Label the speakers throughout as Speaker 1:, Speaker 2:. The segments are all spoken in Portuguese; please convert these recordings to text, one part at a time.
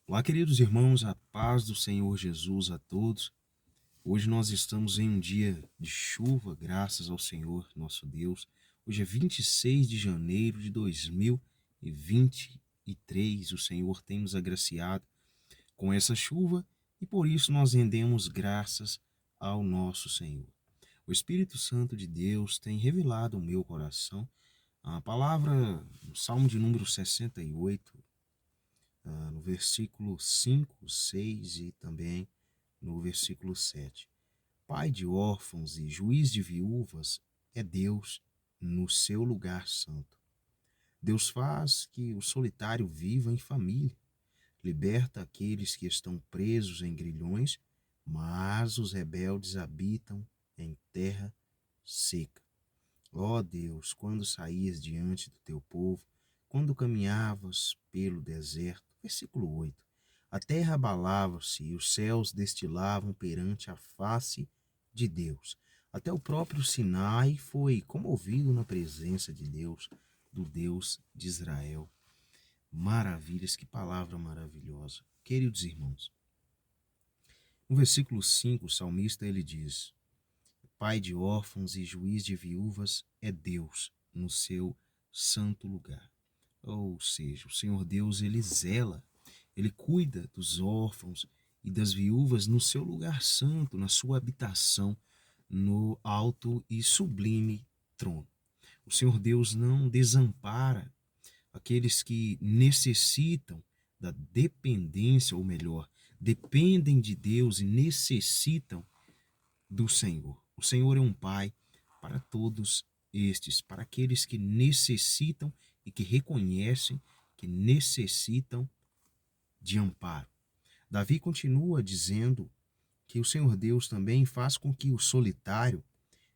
Speaker 1: Olá, queridos irmãos, a paz do Senhor Jesus a todos. Hoje nós estamos em um dia de chuva, graças ao Senhor nosso Deus. Hoje é 26 de janeiro de 2023. O Senhor tem nos agraciado com essa chuva e por isso nós rendemos graças ao nosso Senhor. O Espírito Santo de Deus tem revelado ao meu coração a palavra no Salmo de número 68, no versículo 5, 6 e também no versículo 7. Pai de órfãos e juiz de viúvas é Deus no seu lugar santo. Deus faz que o solitário viva em família, liberta aqueles que estão presos em grilhões, mas os rebeldes habitam em terra seca. Ó Deus, quando saías diante do teu povo, quando caminhavas pelo deserto, versículo 8, a terra abalava-se e os céus destilavam perante a face de Deus. Até o próprio Sinai foi comovido na presença de Deus, do Deus de Israel. Maravilhas, que palavra maravilhosa. Queridos irmãos, no versículo 5, o salmista ele diz: Pai de órfãos e juiz de viúvas é Deus no seu santo lugar. Ou seja, o Senhor Deus, ele zela, ele cuida dos órfãos e das viúvas no seu lugar santo, na sua habitação, no alto e sublime trono. O Senhor Deus não desampara aqueles que necessitam da dependência, ou melhor, dependem de Deus e necessitam do Senhor. O Senhor é um Pai para todos estes, para aqueles que necessitam e que reconhecem que necessitam de amparo. Davi continua dizendo que o Senhor Deus também faz com que o solitário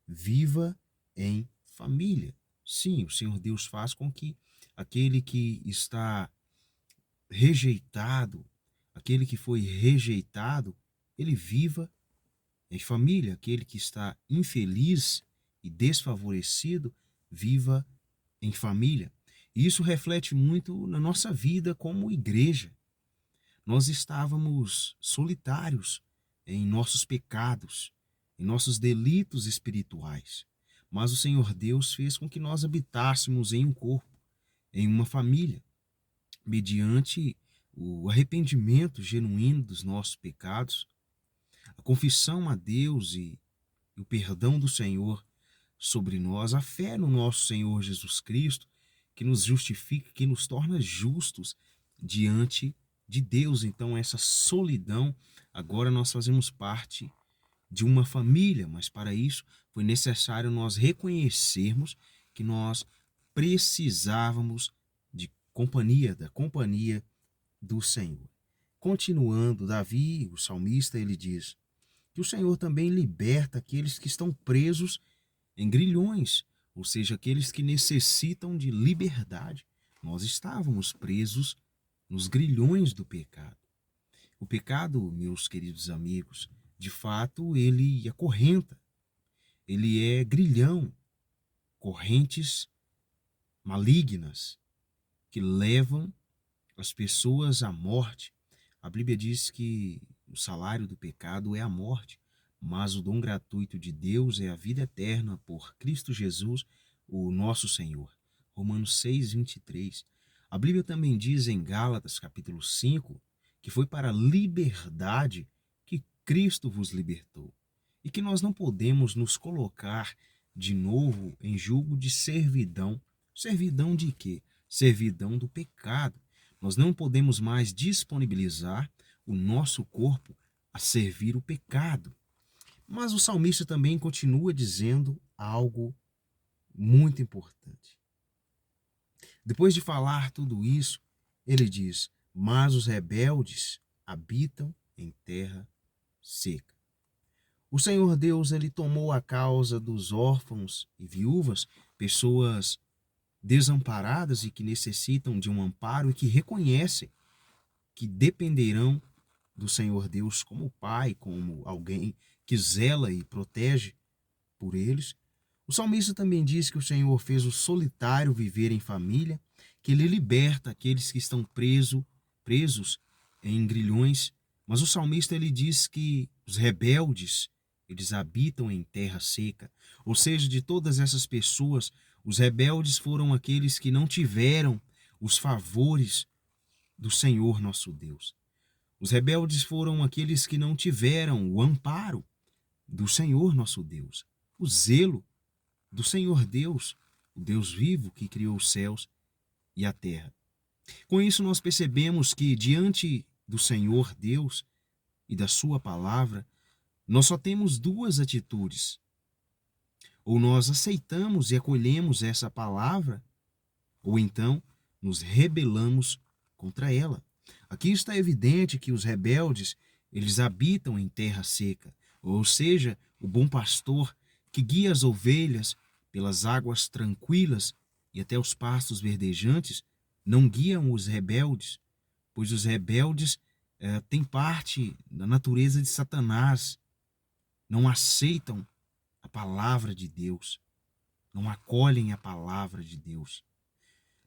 Speaker 1: viva em família. Sim, o Senhor Deus faz com que aquele que está rejeitado, aquele que foi rejeitado, ele viva em família. Aquele que está infeliz e desfavorecido, viva em família. E isso reflete muito na nossa vida como igreja. Nós estávamos solitários em nossos pecados, em nossos delitos espirituais. Mas o Senhor Deus fez com que nós habitássemos em um corpo, em uma família, mediante o arrependimento genuíno dos nossos pecados, a confissão a Deus e o perdão do Senhor sobre nós, a fé no nosso Senhor Jesus Cristo, que nos justifica, que nos torna justos diante de Deus. Então, essa solidão, agora nós fazemos parte de uma família, mas para isso foi necessário nós reconhecermos que nós precisávamos de companhia, da companhia do Senhor. Continuando, Davi, o salmista, ele diz que o Senhor também liberta aqueles que estão presos em grilhões, ou seja, aqueles que necessitam de liberdade. Nós estávamos presos nos grilhões do pecado. O pecado, meus queridos amigos, de fato, ele acorrenta, ele é grilhão, correntes malignas que levam as pessoas à morte. A Bíblia diz que o salário do pecado é a morte, mas o dom gratuito de Deus é a vida eterna por Cristo Jesus, o nosso Senhor. Romanos 6, 23. A Bíblia também diz em Gálatas, capítulo 5, que foi para a liberdade que Cristo vos libertou e que nós não podemos nos colocar de novo em julgo de servidão. Servidão de quê? Servidão do pecado. Nós não podemos mais disponibilizar o nosso corpo a servir o pecado. Mas o salmista também continua dizendo algo muito importante. Depois de falar tudo isso, ele diz: mas os rebeldes habitam em terra seca. O Senhor Deus, ele tomou a causa dos órfãos e viúvas, pessoas desamparadas e que necessitam de um amparo e que reconhecem que dependerão do Senhor Deus como pai, como alguém que zela e protege por eles. O salmista também diz que o Senhor fez o solitário viver em família, que ele liberta aqueles que estão presos em grilhões, mas o salmista ele diz que os rebeldes, eles habitam em terra seca. Ou seja, de todas essas pessoas, os rebeldes foram aqueles que não tiveram os favores do Senhor nosso Deus. Os rebeldes foram aqueles que não tiveram o amparo do Senhor nosso Deus, o zelo do Senhor Deus, o Deus vivo que criou os céus e a terra. Com isso, nós percebemos que diante do Senhor Deus e da sua palavra, nós só temos duas atitudes. Ou nós aceitamos e acolhemos essa palavra, ou então nos rebelamos contra ela. Aqui está evidente que os rebeldes, eles habitam em terra seca, ou seja, o bom pastor que guia as ovelhas pelas águas tranquilas e até os pastos verdejantes, não guiam os rebeldes, pois os rebeldes têm parte da natureza de Satanás, não aceitam a palavra de Deus, não acolhem a palavra de Deus,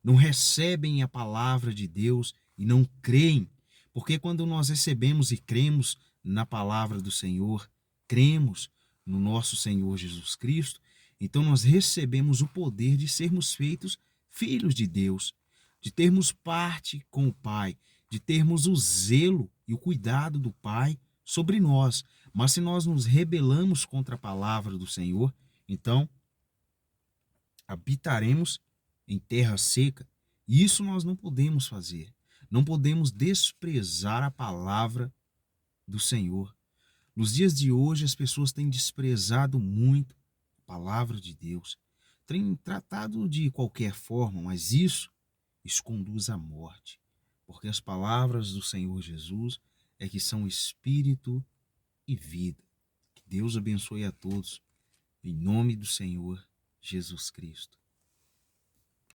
Speaker 1: não recebem a palavra de Deus e não creem, porque quando nós recebemos e cremos na palavra do Senhor, cremos no nosso Senhor Jesus Cristo, então nós recebemos o poder de sermos feitos filhos de Deus, de termos parte com o Pai, de termos o zelo e o cuidado do Pai sobre nós. Mas se nós nos rebelamos contra a palavra do Senhor, então habitaremos em terra seca. E isso nós não podemos fazer. Não podemos desprezar a palavra do Senhor. Nos dias de hoje, as pessoas têm desprezado muito a palavra de Deus. Têm tratado de qualquer forma, mas isso conduz à morte. Porque as palavras do Senhor Jesus é que são espírito e vida. Que Deus abençoe a todos, em nome do Senhor Jesus Cristo.